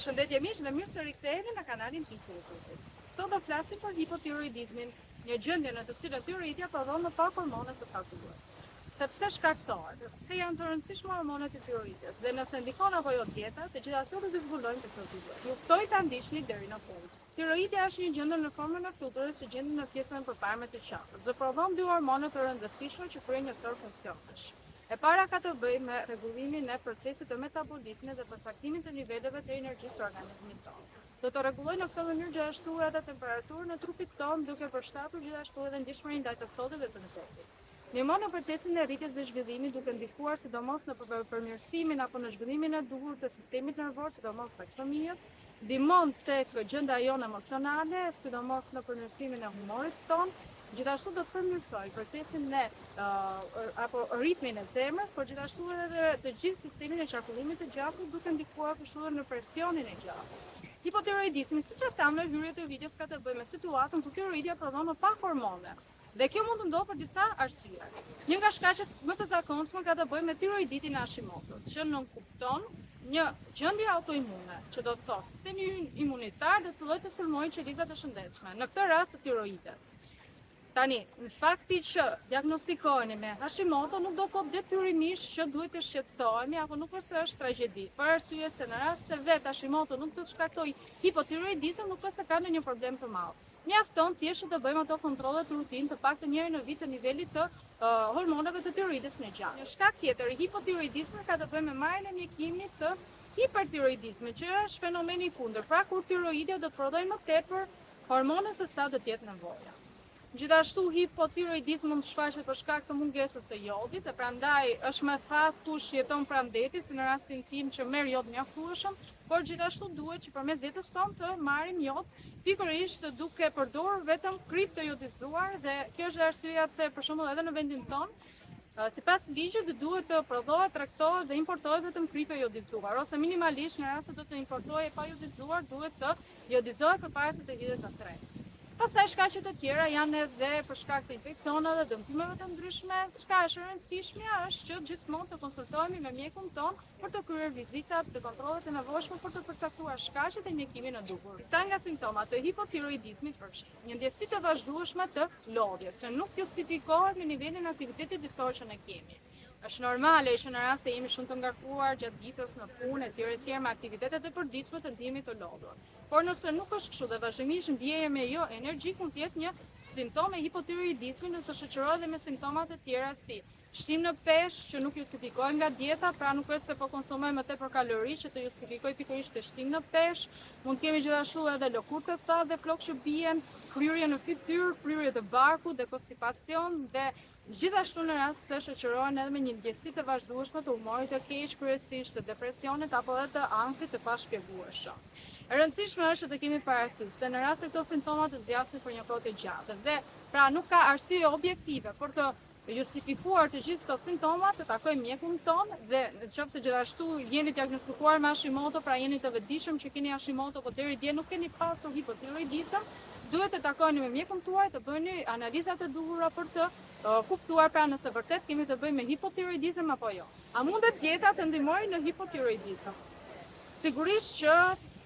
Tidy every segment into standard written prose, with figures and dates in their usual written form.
Përshëndetje miq dhe mirë se riktheheni në kanalin tim të YouTube. Sot do flasim për hipotiroidizmin, një gjendje në të cilën tiroidja prodhon më pak hormone se sa duhet. Sepse shkaktohet, se janë të rëndësishme hormonet e tiroidës dhe nëse ndikon apo jo dieta, të gjitha ato do të zbulojmë të procedurat. Ju ftoj ta ndiqni deri në fund. Tiroidja është një gjendje në formën e fluturës që gjendet në pjesën e përparme të qafës dhe prodhon dy hormone të rëndësishme që kryejnë një sër funksionesh. E para ka të bëjë me rregullimin e procesit të metabolizmit dhe përcaktimin të niveleve të energjisë të organizmit tonë. Do të rregullojë në këtë mënyrë gjithashtu edhe temperaturën e trupit tonë, duke përshtatur gjithashtu edhe ndjeshmërinë ndaj të thotë dhe të nxehtit. Ndihmon në procesin e rritjes dhe zhvillimit, duke ndikuar sidomos në përmirësimin apo në zhvillimin e duhur të sistemit nervor, sidomos tek fëmijët. Ndihmon tek gjendja jonë emocionale, sidomos në përmirësimin e humorit tonë. Gjithashtu do të përmirësoj procesin e apo ritmin e zemrës, por gjithashtu edhe të gjithë sistemin e qarkullimit të gjapit, duke ndikuar kështu në presionin e gjapit. Hipotiroidizmi, siç e thamë në hyrje të videos, ka të bëjë me situatën ku tiroidja prodhon më pak hormone. Dhe kjo mund të ndodhë për disa arsye. Një nga shkaqet më të zakonshme ka të bëjë me tiroiditin Hashimoto's, që nuk kupton një gjendje autoimune, që do të thotë sistemi imunitar do të fillojë të sulmojë qelizat e shëndetshme, në këtë rast të tiroidës. Tani, në fakti që diagnostikoheni me Hashimoto nuk do thotë detyrimisht që duhet të shqetësohemi apo nuk është tragjedi. Për arsye se në rast se vetë Hashimoto nuk do të shkaktojë hipotiroidizëm, nuk ka ka ndonjë problem të madh. Mjafton thjesht të bëjmë ato kontrolle të rutinë të paktën një herë në vit të nivelit të hormoneve të tiroidës në gjallë. Një shkak tjetër i hipotiroidizmit ka të bëjë me marrjen e mjekimit të hipertiroidizmit, që është fenomeni i kundërt. Pra kur tiroidja do të prodhojë më tepër hormone se sa do të jetë nevoja. Gjithashtu hipotiroidizmi mund të shfaqet për shkak të mungesës së jodit, e prandaj është më thatë kush jeton pranë detit, si në rastin tim që merr jod mjaftueshëm, por gjithashtu duhet që përmes dietës tonë të marrim jod, pikërisht duke përdorur vetëm krip të jodizuar, dhe kjo është arsyeja pse për shembull edhe në vendin tonë, sipas ligjit duhet të prodhohet, tregtohet dhe importohet vetëm krip e jodizuar, ose minimalisht në rast se do të importohet pa jodizuar, duhet të jodizohet përpara se të hidhet në tregë. Pastaj shkaqet e tjera janë edhe për shkak të infeksioneve, dëmtimeve të ndryshme. Çka është e rëndësishme është që gjithmonë të konsultohemi me mjekun ton për të kryer vizitat të kontrollet e nevojshme për të përcaktuar shkaqet e mjekimin e duhur. Disa nga simptomat të hipotiroidizmit përfshin një ndjesi të vazhdueshme të lodhjes, që nuk justifikohet me nivelin e aktivitetit ditor që ne kemi. Është normale që në rast se jemi shumë të ngarkuar gjatë ditës në punë etj me aktivitetet e përditshme të ndihemi të lodhur. Por nëse nuk është kështu dhe vazhdimisht ndjehemi jo energjik, mund të jetë një simptom e hipotiroidizmit, nëse shoqërohet dhe me simptoma të tjera si shtim në peshë që nuk justifikohen nga dieta, pra nuk është se po konsumojmë më tepër kalori që të justifikojë pikërisht të shtim në peshë. Mund të kemi gjithashtu edhe lëkurë të thatë dhe flokë që bien, fryrje në fytyrë, fryrje të barkut dhe konstipacion, dhe gjithashtu në rast se shoqërohen edhe me një ndjesi të vazhdueshme të humorit të keq, kryesisht të depresionit apo edhe të ankthit të pashpjegueshëm. E rëndësishme është të kemi parasysh se në rast se këto simptoma të zgjasin për një kohë të gjatë dhe pra nuk ka arsye objektive për të justifikuar të gjithë këto simptoma, të takojmë mjekun ton, dhe nëse gjithashtu jeni diagnostikuar me Hashimoto, pra jeni të vetëdijshëm që keni Hashimoto, por deri dje nuk keni pasur hipotiroidizëm, duhet të takoni me mjekun tuaj, të bëni analizat e duhura për të kuptuar pra nëse vërtet kemi të bëjmë me hipotiroidizëm apo jo. A mundet dieta të ndihmojë në hipotiroidizëm? Sigurisht që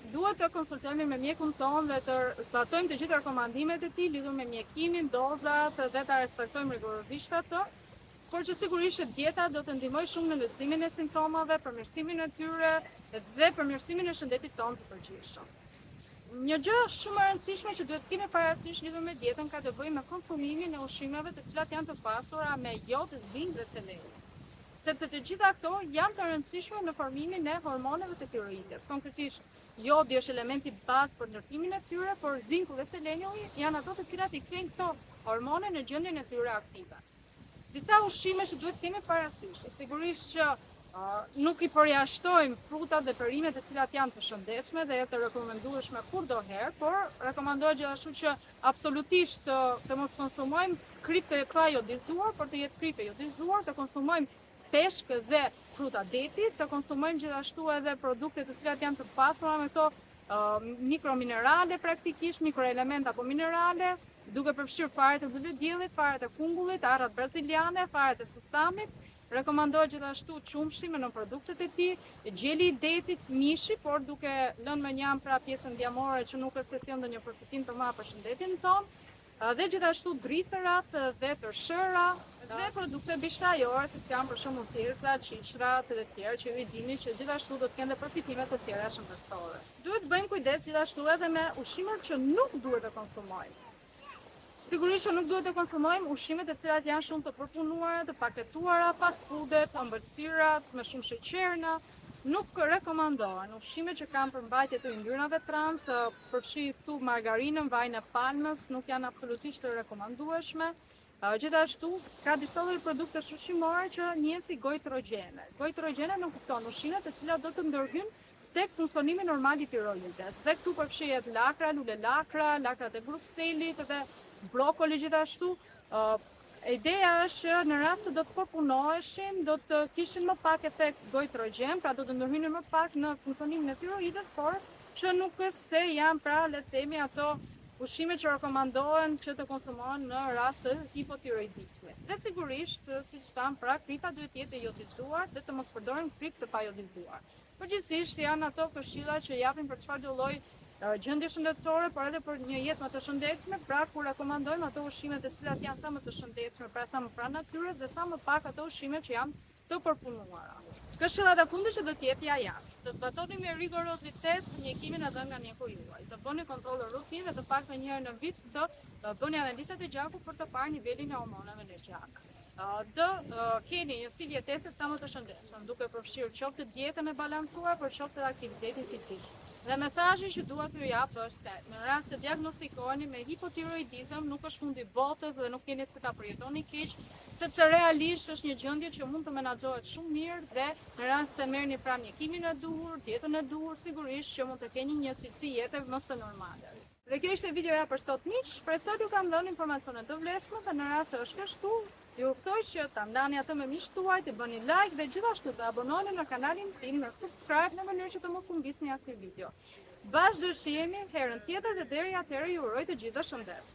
duhet të konsultohemi me mjekun tonë dhe të zbatojmë të gjithë rekomandimet e tij lidhur me mjekimin, dozat dhe ta respektojmë rigorozisht ato, por që sigurisht që dieta do të ndihmojë shumë në lehtësimin e simptomave, përmirësimin e tyre dhe përmirësimin e shëndetit tonë të përgjithshëm. Një gjë shumë e rëndësishme që duhet kemi parasysh lidhur me dietën ka të bëjë me konsumimin e ushqimeve të cilat janë të pasura me jod, zink dhe selenium. Sepse të gjitha këto janë të rëndësishme në formimin e hormoneve të tiroidës. Konkretisht, jodi është elementi bazë për ndërtimin e tyre, por zinku dhe seleniumi janë ato të cilat i kthejnë këto hormone në gjendjen e tyre aktive. Disa ushqime që duhet kemi parasysh, sigurisht që nuk i përjashtojmë frutat dhe perimet të cilat janë të shëndetshme dhe të rekomendueshme kudoherë, por rekomandohet gjithashtu që absolutisht të mos konsumojmë krip të pa jodizuar, por të jetë krip e jodizuar, të konsumojmë peshk dhe fruta deti, të konsumojmë gjithashtu edhe produkte të cilat janë të pasura me këto mikrominerale, praktikisht mikroelement apo minerale, duke përfshirë faret e zëvendjellit, faret e kungullit, arrat braziliane, faret e sesamit, Rekomandohet gjithashtu qumshi me në produktet e tij, gjeli i detit, mishi, por duke lënë me njëm pra pjesën djamore që nuk është se sjell ndonjë përfitim të madh për shëndetin tonë. Dhe gjithashtu dritherat dhe tërshëra dhe produkte bishtajore, si janë për shembull thirrsa, qiqrat dhe të tjerë që ju i dini që gjithashtu do të kenë përfitime të tjera shëndetësore. Duhet të bëjmë kujdes gjithashtu edhe me ushqimet që nuk duhet të konsumojmë. Sigurisht që nuk duhet të konsumojmë ushqimet e cilat janë shumë të përpunuara, të paketuara, fast foodet, ëmbëlsirat me shumë sheqerna. Nuk rekomandohen ushqimet që kanë përmbajtje të yndyrnave trans, përfshi këtu margarinën, vajin e palmës, nuk janë absolutisht të rekomandueshme. Gjithashtu, ka disa lloje produktesh ushqimore që njihen si gojtrogjene. Gojtrogjene nuk kupton ushqimet e cilat do të ndërhyjnë tek funksionimi normal i tiroides. Dhe këtu përfshihet lakra, lule lakra, lakrat e Brukselit dhe brokoli gjithashtu. Ideja është që në rast se do të përpunoheshin, do të kishin më pak efekt gojtrogjen, pra do të ndërhyjnë më pak në funksionimin e tiroides, por që nuk është se janë pra le të themi ato ushqime që rekomandohen që të konsumohen në rast të hipotiroidizmi. Dhe sigurisht, siç tham, pra kripa duhet të jetë jodizuar dhe të mos përdorim krip të pajodizuar. Përgjithsisht janë ato këshilla që japin për çfarëdo lloj gjendje shëndetësore, por edhe për një jetë më të shëndetshme, pra ku rekomandojmë ato ushqime të cilat janë sa më të shëndetshme, pra sa më pranë natyrës dhe sa më pak ato ushqime që janë të përpunuara. Këshillat e fundit që do t'jepja janë: të zbatoni me rigorozitet mjekimin e dhënë nga mjeku juaj, të bëni kontrolle rutine dhe të paktën një herë në vit të bëni analizat e gjakut për të parë nivelin e hormonave në gjak. Të keni një stil jetese sa më të shëndetshëm, duke përfshirë qoftë dietën e balancuar për qoftë aktivitetin fizik. Dhe mesazhi që dua t'ju jap është se në rast se diagnostikoheni me hipotiroidizëm, nuk është fundi botës dhe nuk keni se ta përjetoni keq, sepse realisht është një gjendje që mund të menaxhohet shumë mirë dhe në rast se merrni pra mjekimin e duhur, dietën e duhur, sigurisht që mund të keni një cilësi jete më së normale. Dhe kjo ishte videoja për sot miq, shpresoj t'ju kam dhënë informacione të vlefshme dhe në rast se është kështu, ju ftoj që ta ndani atë me miqtë tuaj, të bëni like dhe gjithashtu të abonoheni në kanalin tim në subscribe në mënyrë që të mos humbisni asnjë video. Bashkë do shihemi herën tjetër dhe deri atëherë ju uroj të gjithë shëndet.